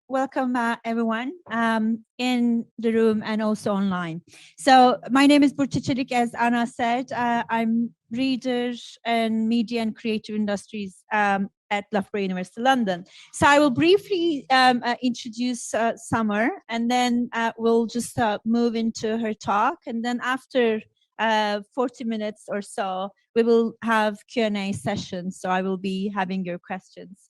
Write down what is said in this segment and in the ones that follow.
welcome everyone in the room and also online. So my name is Burçin Çelik, as Anna said. I'm reader in media and creative industries at Loughborough University, London. So I will briefly introduce Summer, and then we'll just move into her talk. And then after 40 minutes or so, we will have Q&A sessions. So I will be having your questions.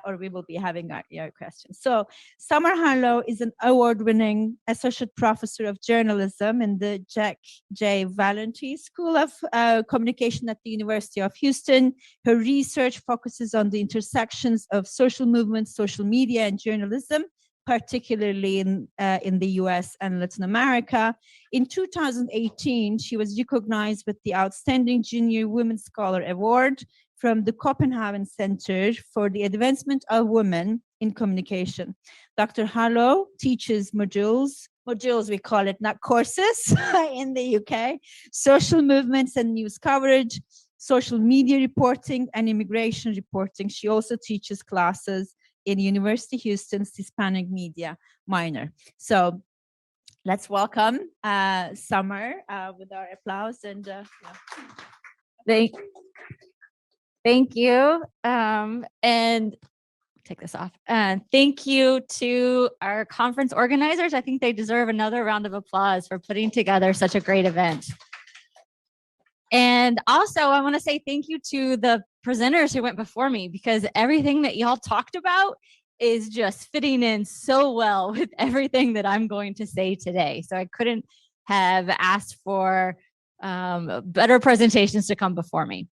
Or we will be having your questions. So Summer Harlow is an award-winning associate professor of journalism in the Jack J. Valenti School of Communication at the University of Houston. Her research focuses on the intersections of social movements, social media, and journalism, particularly in the US and Latin America. In 2018, she was recognized with the Outstanding Junior Women Scholar Award from the Copenhagen Center for the Advancement of Women in Communication. Dr. Harlow teaches modules we call it, not courses, in the UK, social movements and news coverage, social media reporting, and immigration reporting. She also teaches classes in University Houston's Hispanic Media minor. So let's welcome Summer with our applause. And Thank you. And take this off. Thank you to our conference organizers. I think they deserve another round of applause for putting together such a great event. And also, I want to say thank you to the presenters who went before me, because everything that y'all talked about is just fitting in so well with everything that I'm going to say today. So I couldn't have asked for better presentations to come before me.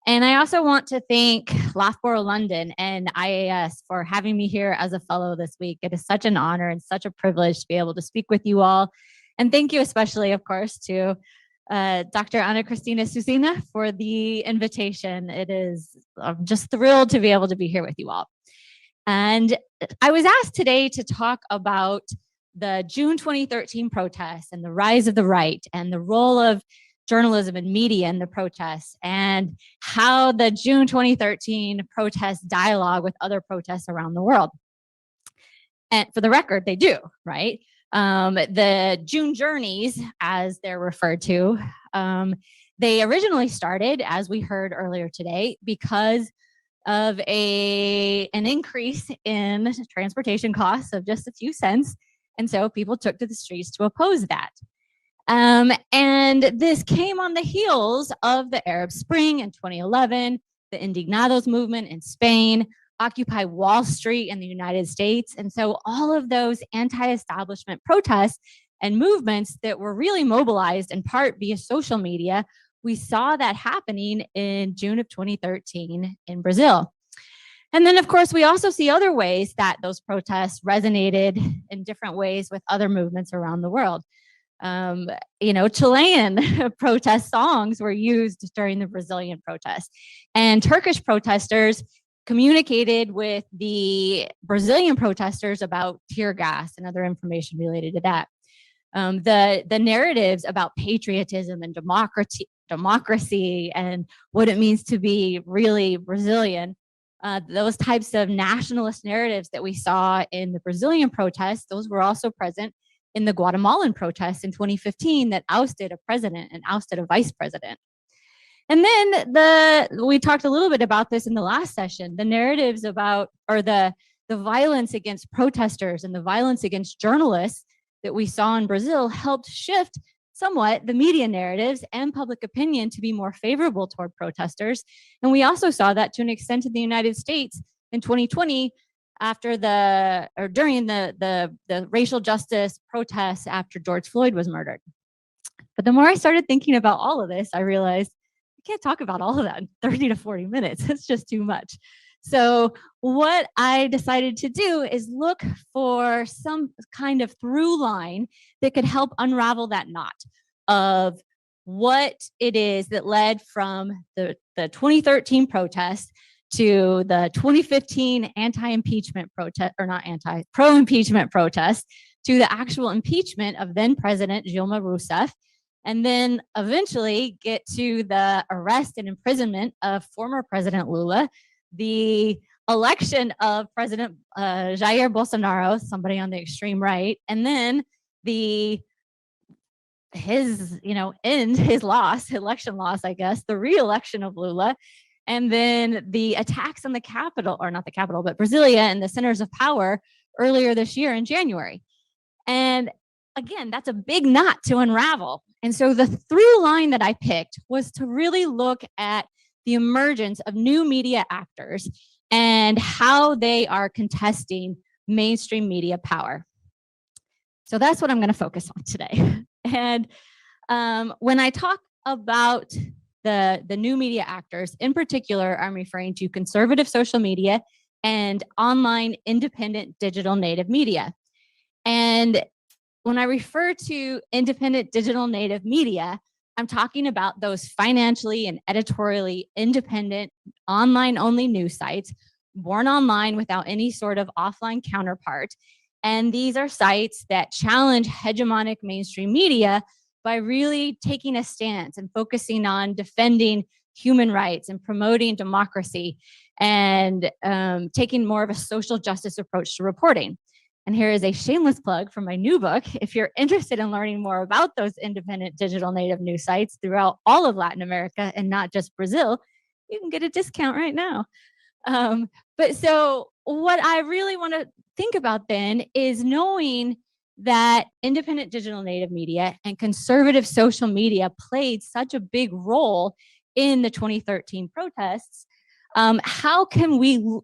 And I also want to thank Loughborough London and IAS for having me here as a fellow this week. It is such an honor and such a privilege to be able to speak with you all. And thank you especially, of course, to Dr. Ana Cristina Susina for the invitation. I'm just thrilled to be able to be here with you all. And I was asked today to talk about the June 2013 protests and the rise of the right and the role of journalism and media in the protests, and how the June 2013 protests dialogue with other protests around the world. And for the record, they do, right? The June Journeys, as they're referred to, they originally started, as we heard earlier today, because of an increase in transportation costs of just a few cents. And so people took to the streets to oppose that. And this came on the heels of the Arab Spring in 2011, the Indignados movement in Spain, Occupy Wall Street in the United States. And so all of those anti-establishment protests and movements that were really mobilized in part via social media, we saw that happening in June of 2013 in Brazil. And then, of course, we also see other ways that those protests resonated in different ways with other movements around the world. Chilean protest songs were used during the Brazilian protests, and Turkish protesters communicated with the Brazilian protesters about tear gas and other information related to that. The narratives about patriotism and democracy and what it means to be really Brazilian, those types of nationalist narratives that we saw in the Brazilian protests, those were also present in the Guatemalan protests in 2015 that ousted a president and ousted a vice president. And then we talked a little bit about this in the last session, the narratives about, or the violence against protesters and the violence against journalists that we saw in Brazil helped shift somewhat the media narratives and public opinion to be more favorable toward protesters. And we also saw that to an extent in the United States in 2020, during the racial justice protests after George Floyd was murdered. But the more I started thinking about all of this, I realized I can't talk about all of that in 30 to 40 minutes. It's just too much. So what I decided to do is look for some kind of through line that could help unravel that knot of what it is that led from the 2013 protests to the 2015 anti-impeachment protest, or not pro-impeachment protest, to the actual impeachment of then President Dilma Rousseff, and then eventually get to the arrest and imprisonment of former President Lula, the election of President Jair Bolsonaro, somebody on the extreme right, and then his election loss, I guess, the re-election of Lula, and then the attacks on the Capitol, or not the Capitol, but Brasilia and the centers of power earlier this year in January. And again, that's a big knot to unravel. And so the through line that I picked was to really look at the emergence of new media actors and how they are contesting mainstream media power. So that's what I'm going to focus on today. And when I talk about the new media actors, in particular, I'm referring to conservative social media and online independent digital native media. And when I refer to independent digital native media, I'm talking about those financially and editorially independent online-only news sites born online without any sort of offline counterpart. And these are sites that challenge hegemonic mainstream media by really taking a stance and focusing on defending human rights and promoting democracy and taking more of a social justice approach to reporting. And here is a shameless plug for my new book. If you're interested in learning more about those independent digital native news sites throughout all of Latin America and not just Brazil, you can get a discount right now. But so what I really want to think about then is knowing that independent digital native media and conservative social media played such a big role in the 2013 protests. How can we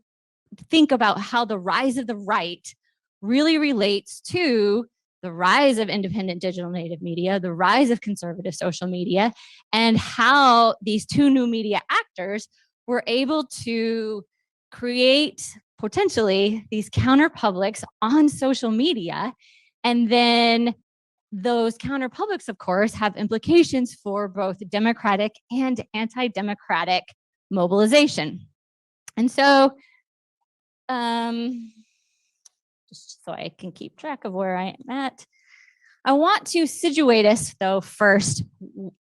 think about how the rise of the right really relates to the rise of independent digital native media, the rise of conservative social media, and how these two new media actors were able to create potentially these counter publics on social media. And then those counter publics, of course, have implications for both democratic and anti-democratic mobilization. And so, just so I can keep track of where I am at, I want to situate us, though, first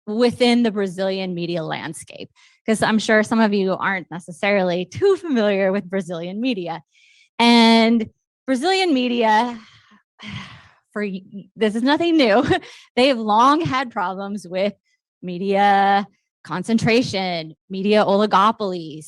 within the Brazilian media landscape, because I'm sure some of you aren't necessarily too familiar with Brazilian media. And Brazilian media, this is nothing new. They have long had problems with media concentration, media oligopolies,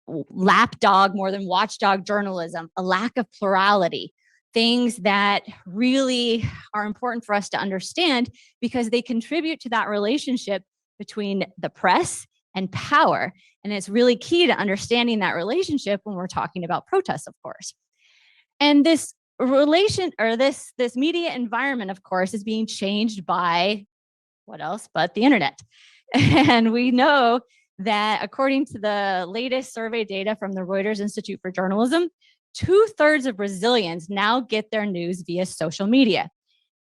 lapdog more than watchdog journalism, a lack of plurality, things that really are important for us to understand because they contribute to that relationship between the press and power. And it's really key to understanding that relationship when we're talking about protests, of course. And this relation, or this media environment, of course, is being changed by what else but the internet. And we know that according to the latest survey data from the Reuters Institute for Journalism, 2/3 of Brazilians now get their news via social media.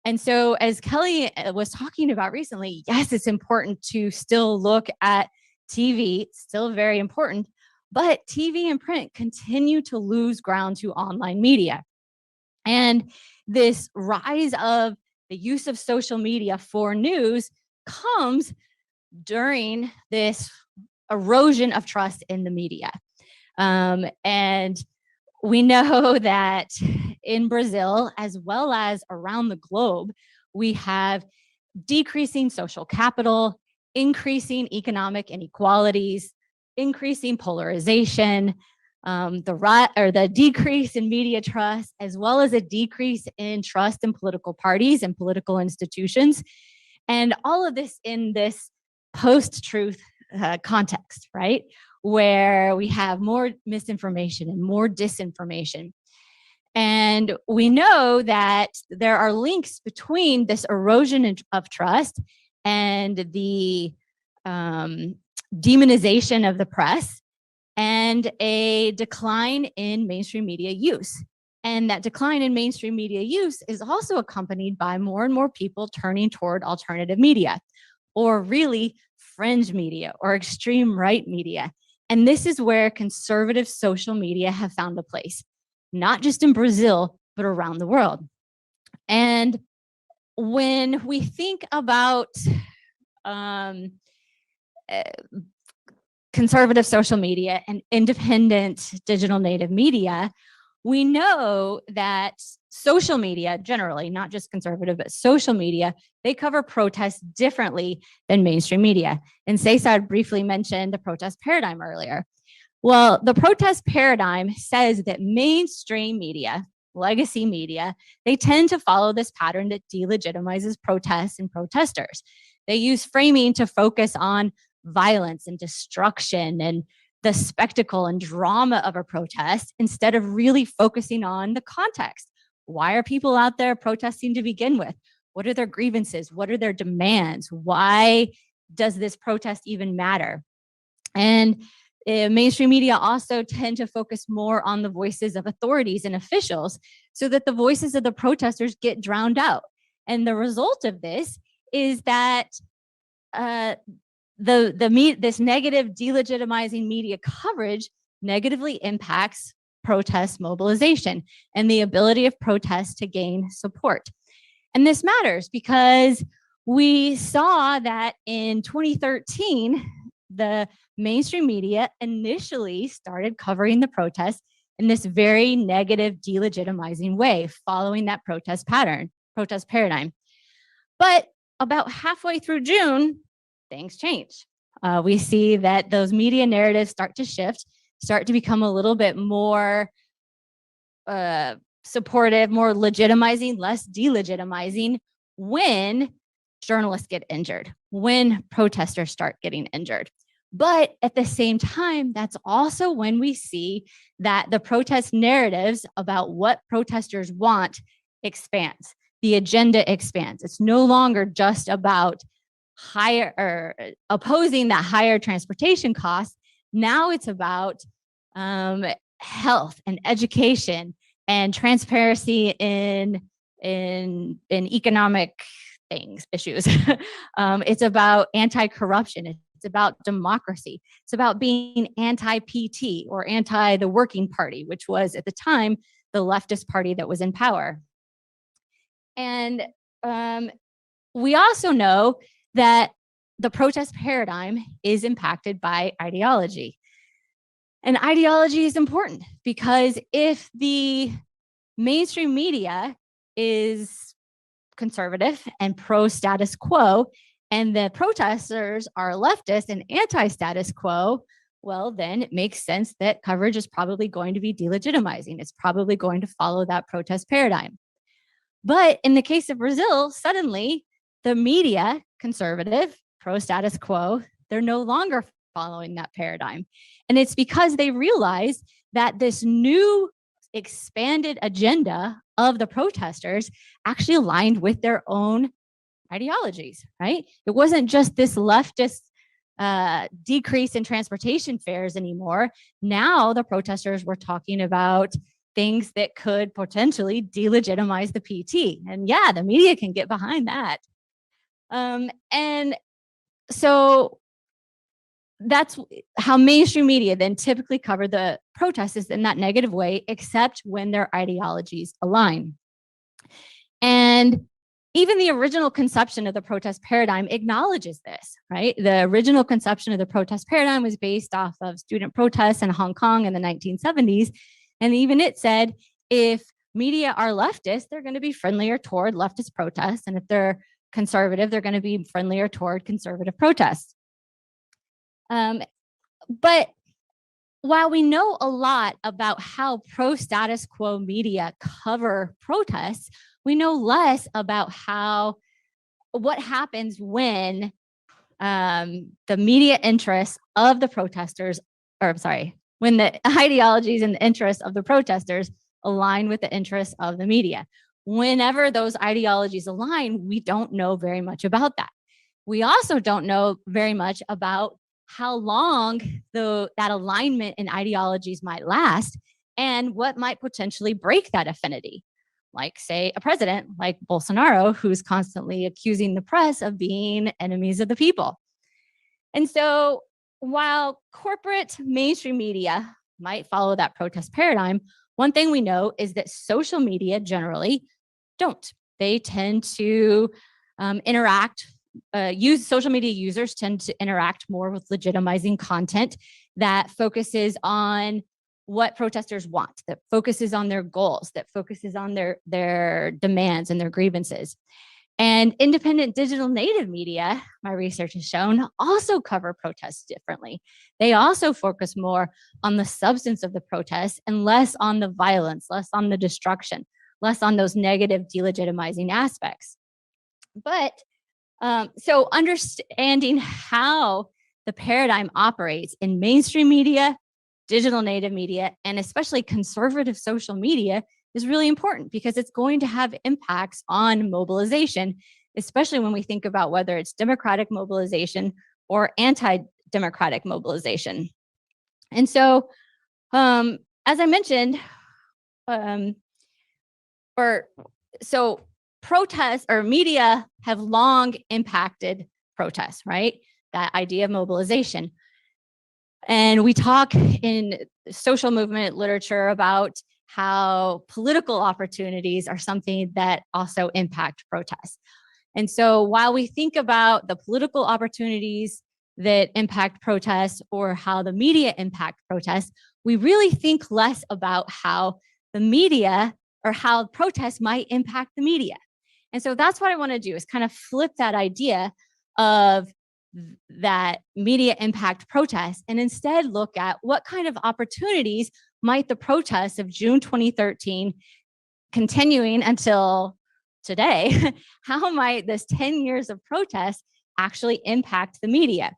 And so as Kelly was talking about recently, yes, it's important to still look at TV, it's still very important, but TV and print continue to lose ground to online media. And this rise of the use of social media for news comes during this erosion of trust in the media. And we know that in Brazil, as well as around the globe, we have decreasing social capital, increasing economic inequalities, increasing polarization, the decrease in media trust, as well as a decrease in trust in political parties and political institutions. And all of this in this post-truth context, right? Where we have more misinformation and more disinformation. And we know that there are links between this erosion of trust and the demonization of the press and a decline in mainstream media use. And that decline in mainstream media use is also accompanied by more and more people turning toward alternative media, or really fringe media or extreme right media. And this is where conservative social media have found a place, not just in Brazil, but around the world. And when we think about conservative social media and independent digital native media, we know that social media generally, not just conservative, but social media, they cover protests differently than mainstream media. And Cesar briefly mentioned the protest paradigm earlier. Well, the protest paradigm says that mainstream media, legacy media, they tend to follow this pattern that delegitimizes protests and protesters. They use framing to focus on violence and destruction and the spectacle and drama of a protest instead of really focusing on the context. Why are people out there protesting to begin with? What are their grievances? What are their demands? Why does this protest even matter? And mainstream media also tend to focus more on the voices of authorities and officials so that the voices of the protesters get drowned out. And the result of this is that this negative delegitimizing media coverage negatively impacts protest mobilization and the ability of protests to gain support. And this matters because we saw that in 2013, the mainstream media initially started covering the protests in this very negative delegitimizing way, following that protest paradigm. But about halfway through June, things change. We see that those media narratives start to shift, start to become a little bit more supportive, more legitimizing, less delegitimizing when journalists get injured, when protesters start getting injured. But at the same time, that's also when we see that the protest narratives about what protesters want expands. The agenda expands. It's no longer just about opposing that higher transportation costs. Now it's about health and education and transparency in economic issues. It's about anti-corruption. It's about democracy. It's about being anti-PT or anti the Working Party, which was at the time the leftist party that was in power. And we also know that the protest paradigm is impacted by ideology. And ideology is important because if the mainstream media is conservative and pro-status quo, and the protesters are leftist and anti-status quo, well, then it makes sense that coverage is probably going to be delegitimizing. It's probably going to follow that protest paradigm. But in the case of Brazil, suddenly the media, conservative, pro-status quo, they're no longer following that paradigm. And it's because they realize that this new expanded agenda of the protesters actually aligned with their own ideologies, right? It wasn't just this leftist decrease in transportation fares anymore. Now the protesters were talking about things that could potentially delegitimize the PT. And yeah, the media can get behind that. And so that's how mainstream media then typically cover the protests in that negative way, except when their ideologies align. And even the original conception of the protest paradigm acknowledges this, right? The original conception of the protest paradigm was based off of student protests in Hong Kong in the 1970s. And even it said, if media are leftist, they're going to be friendlier toward leftist protests. And if they're conservative, they're going to be friendlier toward conservative protests. But while we know a lot about how pro-status quo media cover protests, we know less about what happens when the media interests of the protesters, when the ideologies and the interests of the protesters align with the interests of the media. Whenever those ideologies align, we don't know very much about that. We also don't know very much about how long that alignment in ideologies might last and what might potentially break that affinity. Like, say, a president like Bolsonaro, who's constantly accusing the press of being enemies of the people. And so while corporate mainstream media might follow that protest paradigm, one thing we know is that social media generally don't. They tend to interact social media users tend to interact more with legitimizing content that focuses on what protesters want, that focuses on their goals, that focuses on their demands and their grievances. And independent digital native media, my research has shown, also cover protests differently. They also focus more on the substance of the protests and less on the violence, less on the destruction, less on those negative delegitimizing aspects. But so understanding how the paradigm operates in mainstream media, digital native media, and especially conservative social media is really important because it's going to have impacts on mobilization, especially when we think about whether it's democratic mobilization or anti-democratic mobilization. And so, as I mentioned, protests or media have long impacted protests, right? That idea of mobilization. And we talk in social movement literature about how political opportunities are something that also impact protests. And so while we think about the political opportunities that impact protests or how the media impact protests, we really think less about how the media or how protests might impact the media. And so that's what I want to do, is kind of flip that idea of that media impact protests and instead look at what kind of opportunities might the protests of June 2013 continuing until today, how might this 10 years of protests actually impact the media?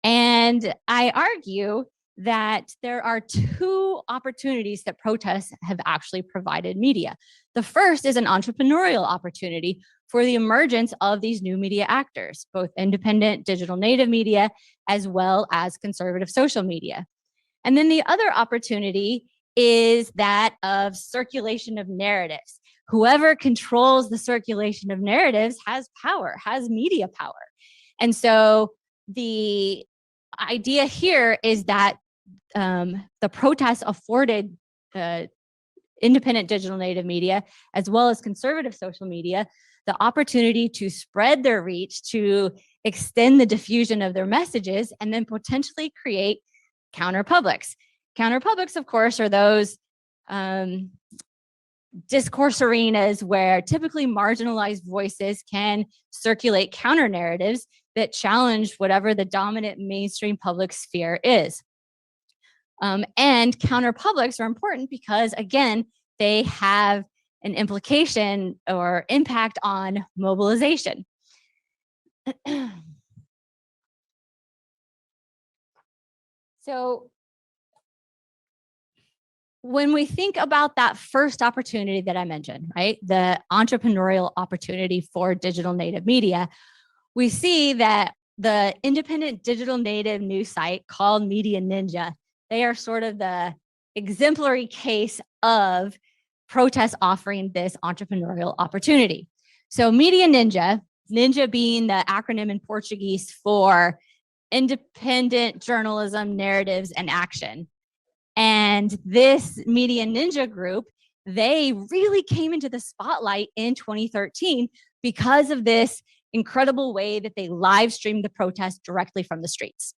And I argue that there are two opportunities that protests have actually provided media. The first is an entrepreneurial opportunity for the emergence of these new media actors, both independent digital native media as well as conservative social media. And then the other opportunity is that of circulation of narratives. Whoever controls the circulation of narratives has power, has media power. And so the idea here is that the protests afforded independent digital native media as well as conservative social media the opportunity to spread their reach, to extend the diffusion of their messages, and then potentially create counterpublics. Counterpublics, of course, are those discourse arenas where typically marginalized voices can circulate counter narratives that challenge whatever the dominant mainstream public sphere is. And counterpublics are important because, again, they have an implication or impact on mobilization. So when we think about that first opportunity that I mentioned, right, the entrepreneurial opportunity for digital native media, we see that the independent digital native news site called Media Ninja, they are sort of the exemplary case of protests offering this entrepreneurial opportunity. So Media Ninja, Ninja being the acronym in Portuguese for Independent Journalism, Narratives, and Action. And this Media Ninja group, they really came into the spotlight in 2013 because of this incredible way that they live streamed the protest directly from the streets.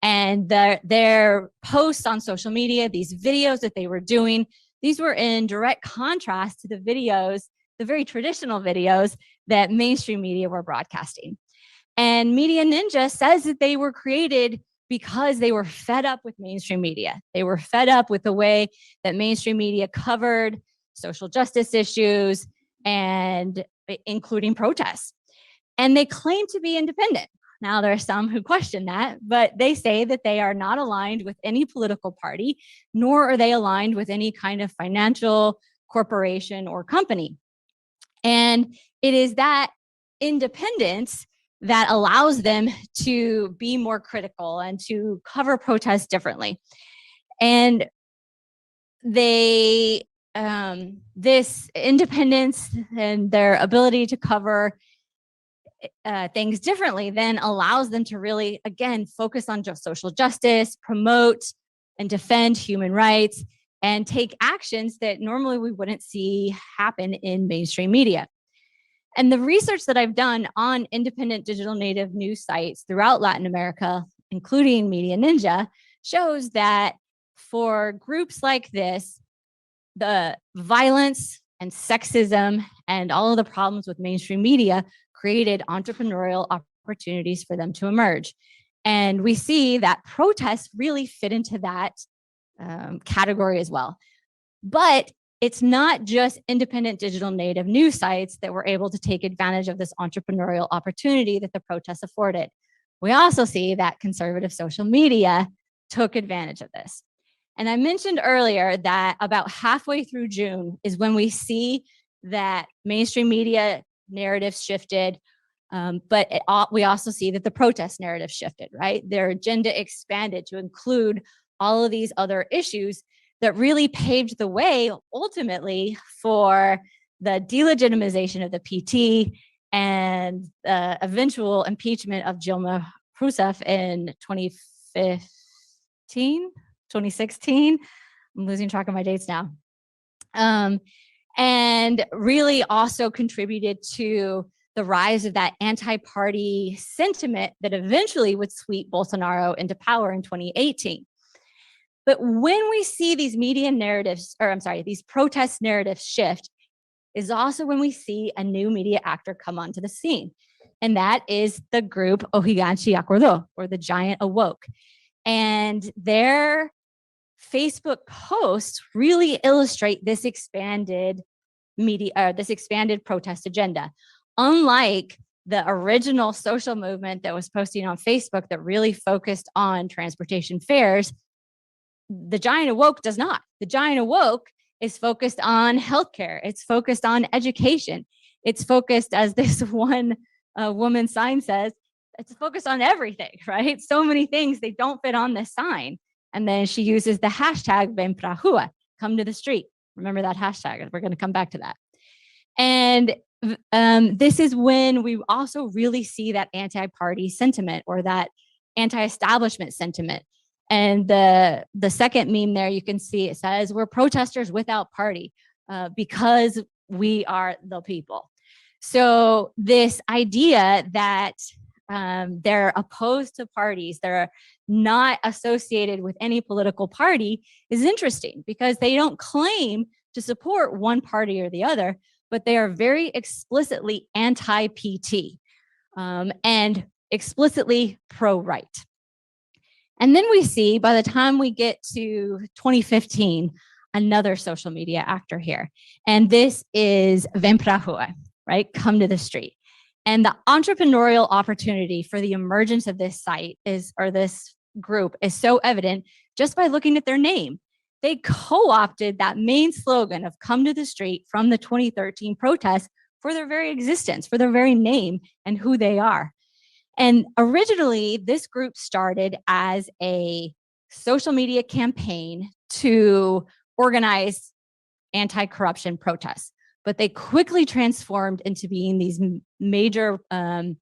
And their posts on social media, these videos that they were doing, these were in direct contrast to the videos, the very traditional videos that mainstream media were broadcasting. And Media Ninja says that they were created because they were fed up with mainstream media. They were fed up with the way that mainstream media covered social justice issues and including protests. And they claim to be independent. Now, there are some who question that, but they say that they are not aligned with any political party, nor are they aligned with any kind of financial corporation or company. And it is that independence that allows them to be more critical and to cover protests differently. And they, this independence and their ability to cover things differently then allows them to really, again, focus on just social justice, promote and defend human rights, and take actions that normally we wouldn't see happen in mainstream media. And the research that I've done on independent digital native news sites throughout Latin America, including Media Ninja, shows that for groups like this, the violence and sexism and all of the problems with mainstream media created entrepreneurial opportunities for them to emerge. And we see that protests really fit into that category as well. But it's not just independent digital native news sites that were able to take advantage of this entrepreneurial opportunity that the protests afforded. We also see that conservative social media took advantage of this. And I mentioned earlier that about halfway through June is when we see that mainstream media narratives shifted, but we also see that the protest narrative shifted, right? Their agenda expanded to include all of these other issues that really paved the way ultimately for the delegitimization of the PT and the eventual impeachment of Dilma Rousseff in 2016. I'm losing track of my dates now. And really also contributed to the rise of that anti-party sentiment that eventually would sweep Bolsonaro into power in 2018. But when we see these media narratives, or I'm sorry, these protest narratives shift, is also when we see a new media actor come onto the scene. And that is the group O Gigante Acordou, or the giant awoke. And their Facebook posts really illustrate this expanded protest agenda. Unlike the original social movement that was posting on Facebook that really focused on transportation fares, the giant awoke does not. The giant awoke is focused on healthcare. It's focused on education. It's focused, as this one woman's sign says, it's focused on everything, right? So many things, they don't fit on this sign. And then she uses the hashtag Vem pra rua, come to the street. Remember that hashtag. We're going to come back to that. And this is when we also really see that anti-party sentiment or that anti-establishment sentiment. And the second meme there, you can see it says, we're protesters without party because we are the people. So this idea that they're opposed to parties, they're not associated with any political party is interesting because they don't claim to support one party or the other, but they are very explicitly anti-PT and explicitly pro-right. And then we see, by the time we get to 2015, another social media actor here. And this is Vem pra rua, right? Come to the street. And the entrepreneurial opportunity for the emergence of this site or this group is so evident just by looking at their name. They co-opted that main slogan of come to the street from the 2013 protests for their very existence, for their very name and who they are. And originally, this group started as a social media campaign to organize anti-corruption protests, but they quickly transformed into being these major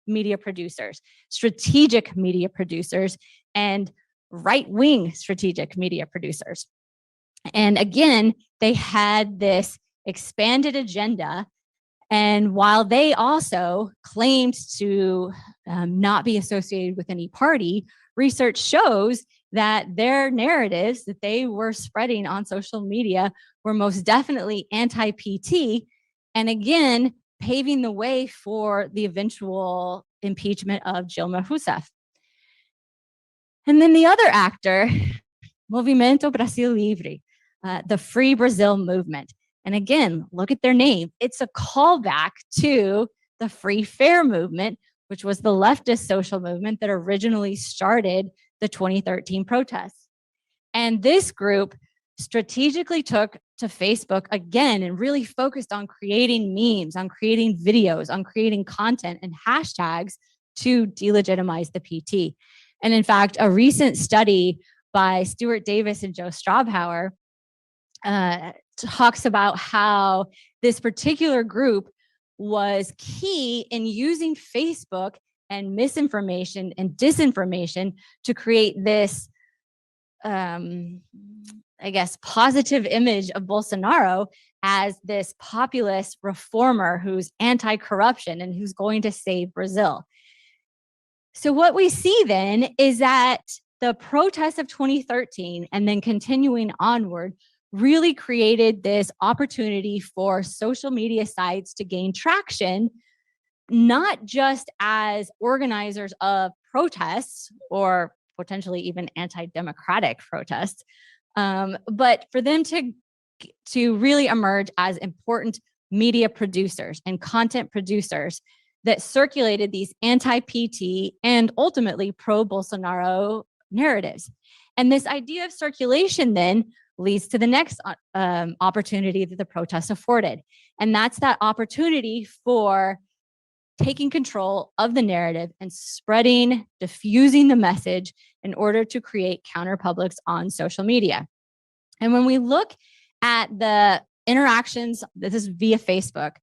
media producers, strategic media producers, and right-wing strategic media producers. And again, they had this expanded agenda. And while they also claimed to not be associated with any party, research shows that their narratives that they were spreading on social media were most definitely anti-PT, and again, paving the way for the eventual impeachment of Dilma Rousseff. And then the other actor, Movimento Brasil Livre, the Free Brazil movement. And again, look at their name. It's a callback to the Free Fare movement, which was the leftist social movement that originally started the 2013 protests. And this group strategically took to Facebook again and really focused on creating memes, on creating videos, on creating content and hashtags to delegitimize the PT. And in fact, a recent study by Stuart Davis and Joe Strobhauer talks about how this particular group was key in using Facebook and misinformation and disinformation to create this, I guess, positive image of Bolsonaro as this populist reformer who's anti-corruption and who's going to save Brazil. So what we see then is that the protests of 2013 and then continuing onward really created this opportunity for social media sites to gain traction, not just as organizers of protests or potentially even anti-democratic protests, but for them to really emerge as important media producers and content producers that circulated these anti-PT and ultimately pro-Bolsonaro narratives. And this idea of circulation then leads to the next opportunity that the protests afforded. And that's that opportunity for taking control of the narrative and spreading, diffusing the message in order to create counterpublics on social media. And when we look at the interactions, this is via Facebook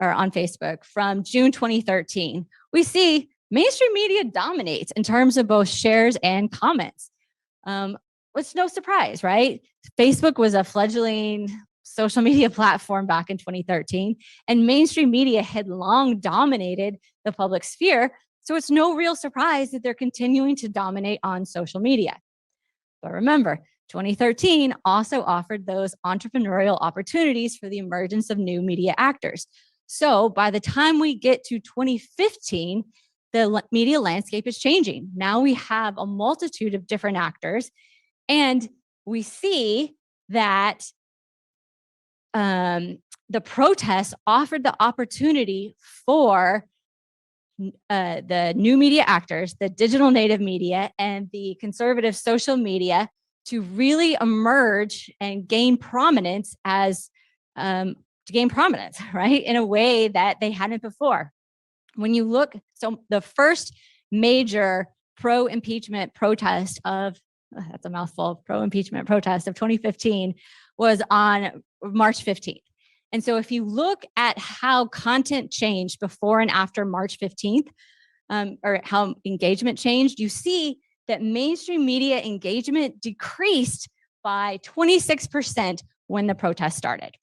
or on Facebook from June 2013, we see mainstream media dominates in terms of both shares and comments. It's no surprise, right? Facebook was a fledgling social media platform back in 2013, and mainstream media had long dominated the public sphere. So it's no real surprise that they're continuing to dominate on social media. But remember, 2013 also offered those entrepreneurial opportunities for the emergence of new media actors. So by the time we get to 2015, the media landscape is changing. Now we have a multitude of different actors, and we see that the protests offered the opportunity for the new media actors, the digital native media, and the conservative social media to really emerge and gain prominence right, in a way that they hadn't before. When you look, so the first major pro-impeachment protest of, that's a mouthful, pro-impeachment protest of 2015 was on March 15th. And so if you look at how content changed before and after March 15th, or how engagement changed, you see that mainstream media engagement decreased by 26% when the protest started.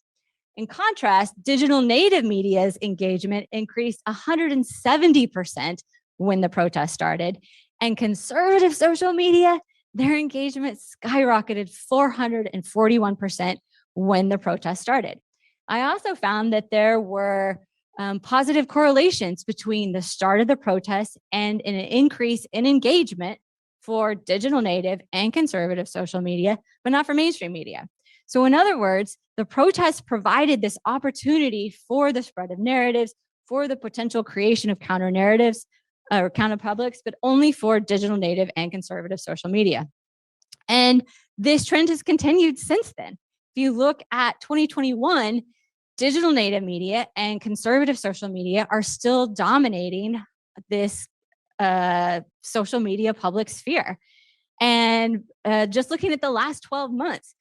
In contrast, digital native media's engagement increased 170% when the protest started, and conservative social media, their engagement skyrocketed 441% when the protest started. I also found that there were positive correlations between the start of the protest and an increase in engagement for digital native and conservative social media, but not for mainstream media. So in other words, the protests provided this opportunity for the spread of narratives, for the potential creation of counter narratives or counter publics, but only for digital native and conservative social media. And this trend has continued since then. If you look at 2021, digital native media and conservative social media are still dominating this social media public sphere. And just looking at the last 12 months,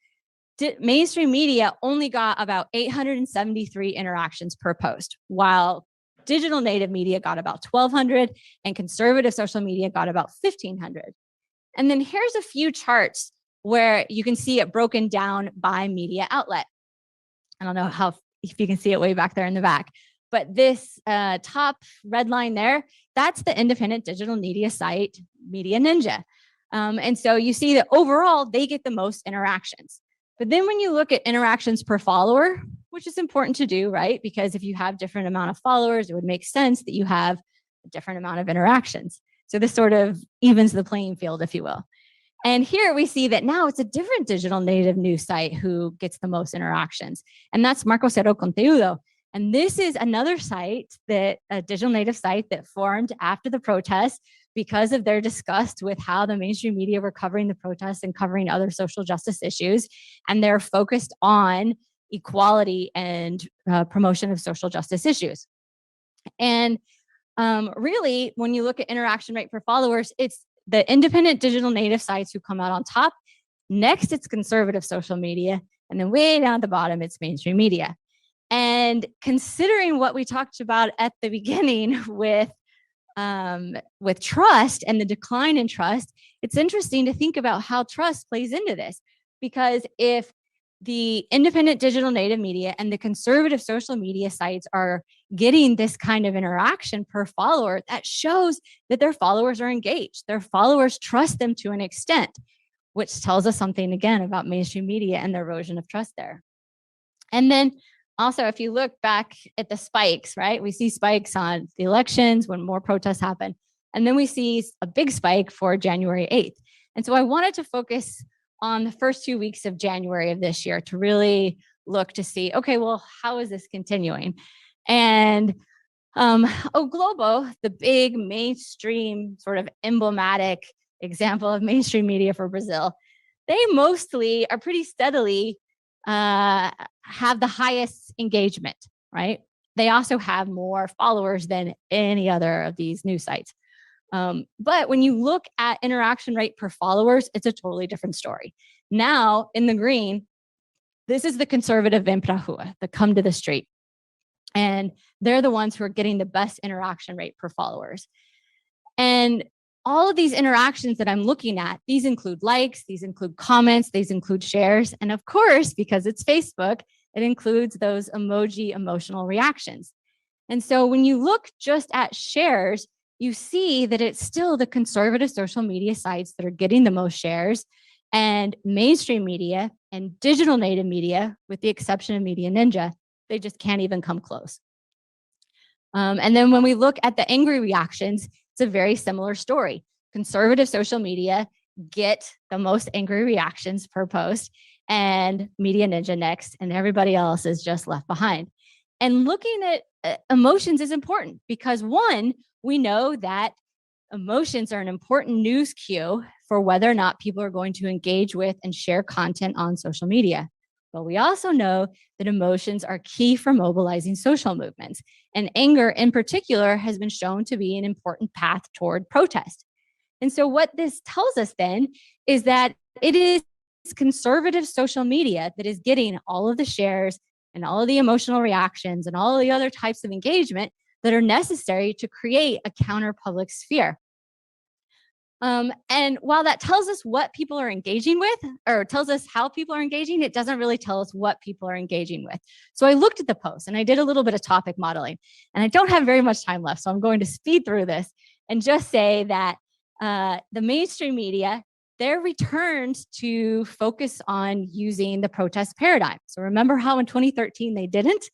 mainstream media only got about 873 interactions per post, while digital native media got about 1,200 and conservative social media got about 1,500. And then here's a few charts where you can see it broken down by media outlet. I don't know if you can see it way back there in the back, but this top red line there, that's the independent digital media site, Media Ninja. And so you see that overall, they get the most interactions. But then when you look at interactions per follower, which is important to do, right? Because if you have different amount of followers, it would make sense that you have a different amount of interactions. So this sort of evens the playing field, if you will. And here we see that now it's a different digital native news site who gets the most interactions. And that's Marco Cero Conteúdo. And this is another site, that a digital native site that formed after the protests because of their disgust with how the mainstream media were covering the protests and covering other social justice issues. And they're focused on equality and promotion of social justice issues. And really, when you look at interaction rate per followers, it's the independent digital native sites who come out on top. Next, it's conservative social media. And then way down at the bottom, it's mainstream media. And considering what we talked about at the beginning with trust and the decline in trust, it's interesting to think about how trust plays into this. Because if the independent digital native media and the conservative social media sites are getting this kind of interaction per follower, that shows that their followers are engaged. Their followers trust them to an extent, which tells us something again about mainstream media and the erosion of trust there. And then also, if you look back at the spikes, right, we see spikes on the elections when more protests happen. And then we see a big spike for January 8th. And so I wanted to focus on the first 2 weeks of January of this year to really look to see, okay, well, how is this continuing? And O Globo, the big mainstream sort of emblematic example of mainstream media for Brazil, they mostly are pretty steadily have the highest engagement, right? They also have more followers than any other of these news sites. But when you look at interaction rate per followers, it's a totally different story. Now, in the green, this is the conservative Vem pra Rua, the come to the street. And they're the ones who are getting the best interaction rate per followers. And all of these interactions that I'm looking at, these include likes, these include comments, these include shares. And of course, because it's Facebook, it includes those emoji emotional reactions. And so when you look just at shares, you see that it's still the conservative social media sites that are getting the most shares, and mainstream media and digital native media, with the exception of Media Ninja, they just can't even come close. And then when we look at the angry reactions, it's a very similar story. Conservative social media get the most angry reactions per post, and Media Ninja next, and everybody else is just left behind. And looking at emotions is important because, one, we know that emotions are an important news cue for whether or not people are going to engage with and share content on social media. But we also know that emotions are key for mobilizing social movements. And anger in particular has been shown to be an important path toward protest. And so what this tells us then is that it is conservative social media that is getting all of the shares and all of the emotional reactions and all of the other types of engagement that are necessary to create a counter public sphere. And while that tells us what people are engaging with, or tells us how people are engaging, it doesn't really tell us what people are engaging with. So I looked at the post and I did a little bit of topic modeling, and I don't have very much time left, so I'm going to speed through this and just say that the mainstream media, they're returned to focus on using the protest paradigm. So remember how in 2013 they didn't?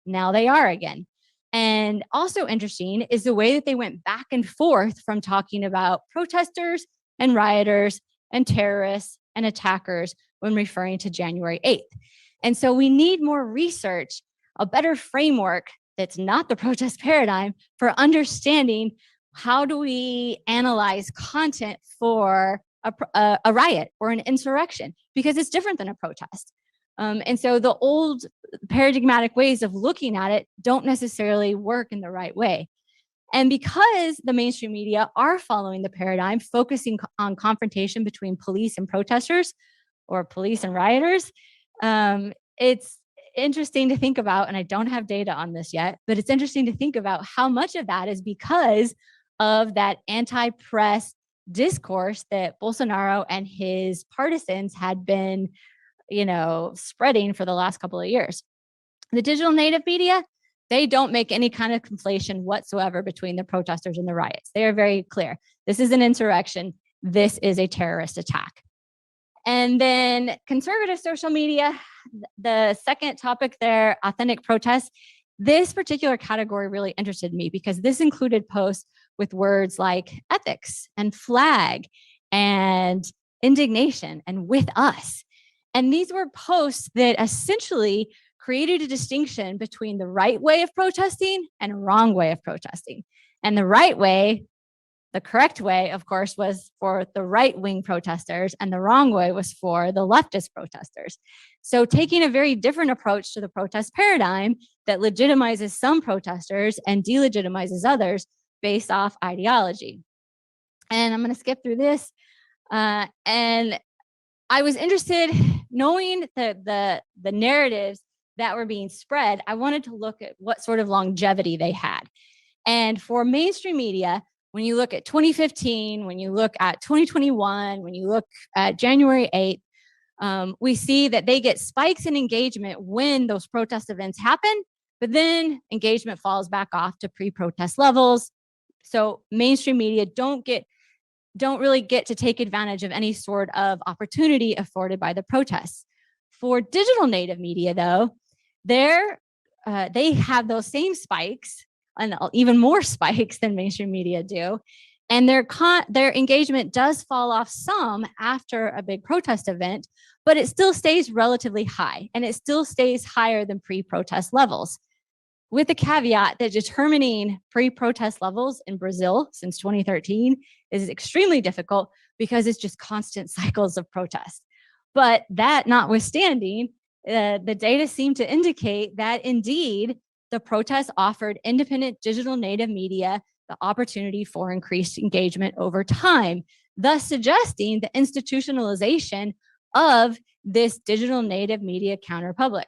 Now they are again. And also interesting is the way that they went back and forth from talking about protesters and rioters and terrorists and attackers when referring to January 8th. And so we need more research, a better framework that's not the protest paradigm for understanding how do we analyze content for a riot or an insurrection, because it's different than a protest. And so the old paradigmatic ways of looking at it don't necessarily work in the right way. And because the mainstream media are following the paradigm, focusing on confrontation between police and protesters or police and rioters, it's interesting to think about, and I don't have data on this yet, but it's interesting to think about how much of that is because of that anti-press discourse that Bolsonaro and his partisans had been spreading for the last couple of years. The digital native media, they don't make any kind of conflation whatsoever between the protesters and the riots. They are very clear. This is an insurrection. This is a terrorist attack. And then conservative social media, the second topic there, authentic protests. This particular category really interested me because this included posts with words like ethics and flag and indignation and with us. And these were posts that essentially created a distinction between the right way of protesting and a wrong way of protesting. And the right way, the correct way, of course, was for the right-wing protesters, and the wrong way was for the leftist protesters. So taking a very different approach to the protest paradigm that legitimizes some protesters and delegitimizes others based off ideology. And I'm going to skip through this. And I was interested, knowing the narratives that were being spread, I wanted to look at what sort of longevity they had. And for mainstream media, when you look at 2015, when you look at 2021, when you look at January 8th, We see that they get spikes in engagement when those protest events happen, but then engagement falls back off to pre-protest levels. So mainstream media don't really get to take advantage of any sort of opportunity afforded by the protests. For digital native media, though, they have those same spikes and even more spikes than mainstream media do. And their engagement does fall off some after a big protest event, but it still stays relatively high, and it still stays higher than pre-protest levels. With the caveat that determining pre-protest levels in Brazil since 2013 is extremely difficult because it's just constant cycles of protest. But that notwithstanding, the data seem to indicate that indeed the protests offered independent digital native media the opportunity for increased engagement over time, thus suggesting the institutionalization of this digital native media counterpublic.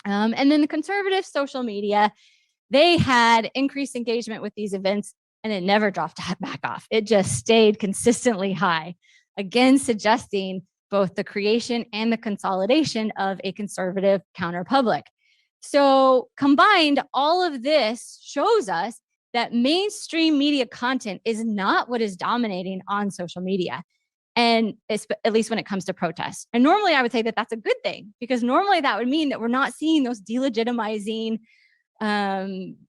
And then the conservative social media, they had increased engagement with these events, and it never dropped back off. It just stayed consistently high, again suggesting both the creation and the consolidation of a conservative counterpublic. So combined, all of this shows us that mainstream media content is not what is dominating on social media, and at least when it comes to protests. And normally I would say that that's a good thing, because normally that would mean that we're not seeing those delegitimizing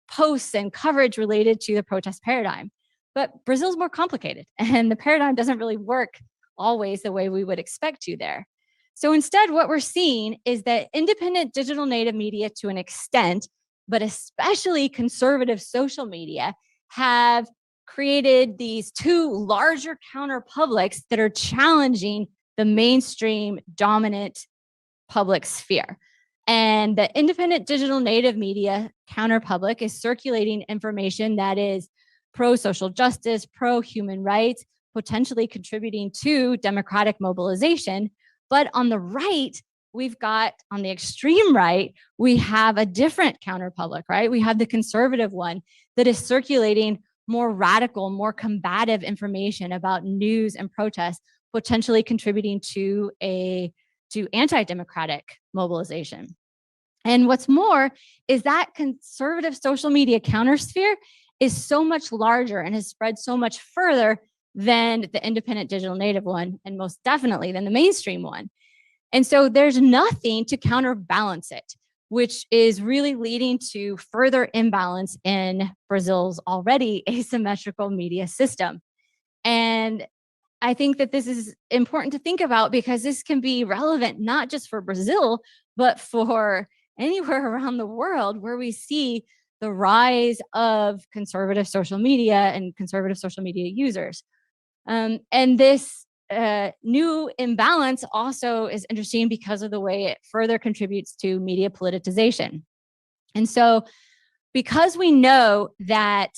posts and coverage related to the protest paradigm. But Brazil's more complicated, and the paradigm doesn't really work always the way we would expect to there. So instead, what we're seeing is that independent digital native media, to an extent, but especially conservative social media, have created these two larger counterpublics that are challenging the mainstream dominant public sphere. And the independent digital native media counterpublic is circulating information that is pro-social justice, pro-human rights, potentially contributing to democratic mobilization. But on the right, on the extreme right, we have a different counterpublic, right? We have the conservative one that is circulating more radical, more combative information about news and protests, potentially contributing to anti-democratic mobilization. And what's more is that conservative social media countersphere is so much larger and has spread so much further than the independent digital native one, and most definitely than the mainstream one. And so there's nothing to counterbalance it, which is really leading to further imbalance in Brazil's already asymmetrical media system. And I think that this is important to think about, because this can be relevant not just for Brazil, but for anywhere around the world where we see the rise of conservative social media and conservative social media users. And this new imbalance also is interesting because of the way it further contributes to media politicization. And so, because we know that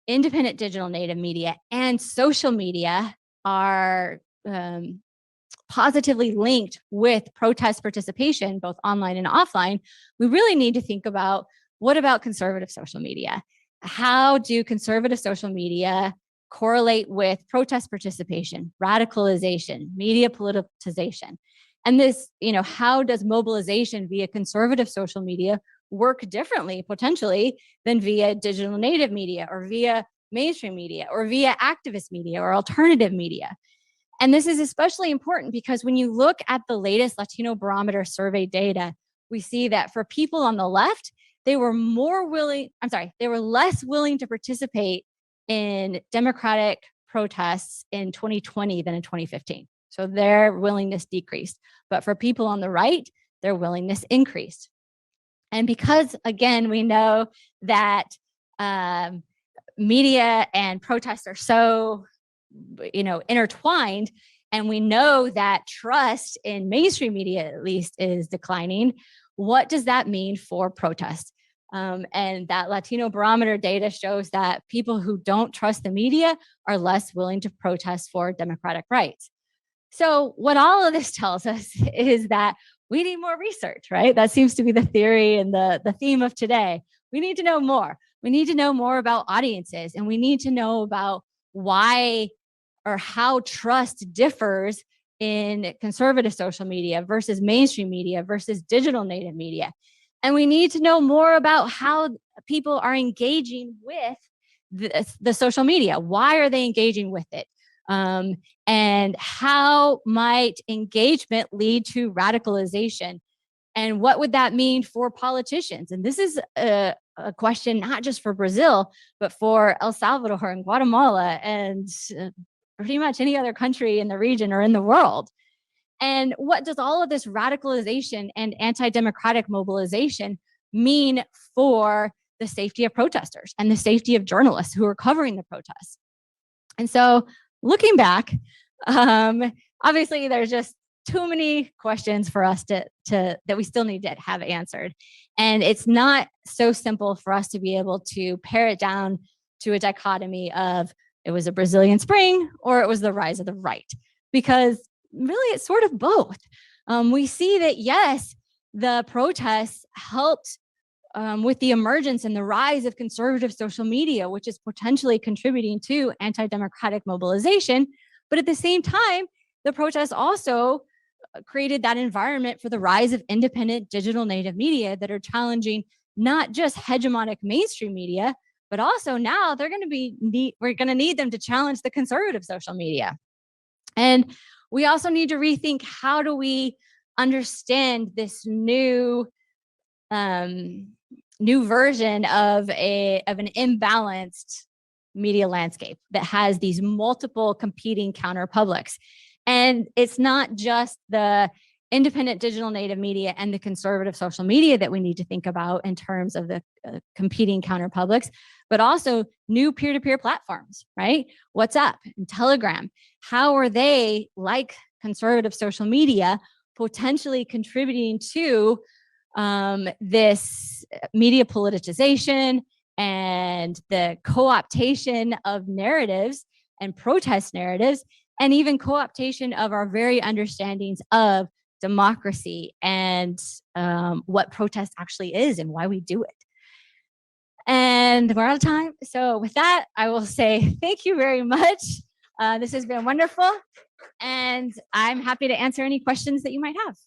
independent digital native media and social media are positively linked with protest participation, both online and offline, we really need to think about, what about conservative social media? How do conservative social media correlate with protest participation, radicalization, media politicization? And this, how does mobilization via conservative social media work differently, potentially, than via digital native media, or via mainstream media, or via activist media, or alternative media? And this is especially important because when you look at the latest Latino Barometer survey data, we see that for people on the left, they were less willing to participate in democratic protests in 2020 than in 2015. So their willingness decreased. But for people on the right, their willingness increased. And because, again, we know that media and protests are so, intertwined, and we know that trust in mainstream media, at least, is declining, what does that mean for protests? And that Latino Barometer data shows that people who don't trust the media are less willing to protest for democratic rights. So what all of this tells us is that we need more research, right? That seems to be the theory and the theme of today. We need to know more. We need to know more about audiences, and we need to know about why or how trust differs in conservative social media versus mainstream media versus digital native media. And we need to know more about how people are engaging with the social media. Why are they engaging with it? And how might engagement lead to radicalization? And what would that mean for politicians? And this is a question not just for Brazil, but for El Salvador and Guatemala and pretty much any other country in the region or in the world. And what does all of this radicalization and anti-democratic mobilization mean for the safety of protesters and the safety of journalists who are covering the protests? And so looking back, obviously there's just too many questions for us that we still need to have answered. And it's not so simple for us to be able to pare it down to a dichotomy of it was a Brazilian Spring or it was the rise of the right, because really it's sort of both. We see that, yes, the protests helped with the emergence and the rise of conservative social media, which is potentially contributing to anti-democratic mobilization. But at the same time, the protests also created that environment for the rise of independent digital native media that are challenging not just hegemonic mainstream media, but also now we're going to need them to challenge the conservative social media. And we also need to rethink, how do we understand this new version of an imbalanced media landscape that has these multiple competing counter publics? And it's not just the independent digital native media and the conservative social media that we need to think about in terms of the competing counter publics, but also new peer-to-peer platforms, right? WhatsApp and Telegram. How are they, like conservative social media, potentially contributing to this media politicization and the co-optation of narratives and protest narratives, and even co-optation of our very understandings of democracy and what protest actually is and why we do it. And we're out of time. So with that, I will say thank you very much. This has been wonderful. And I'm happy to answer any questions that you might have.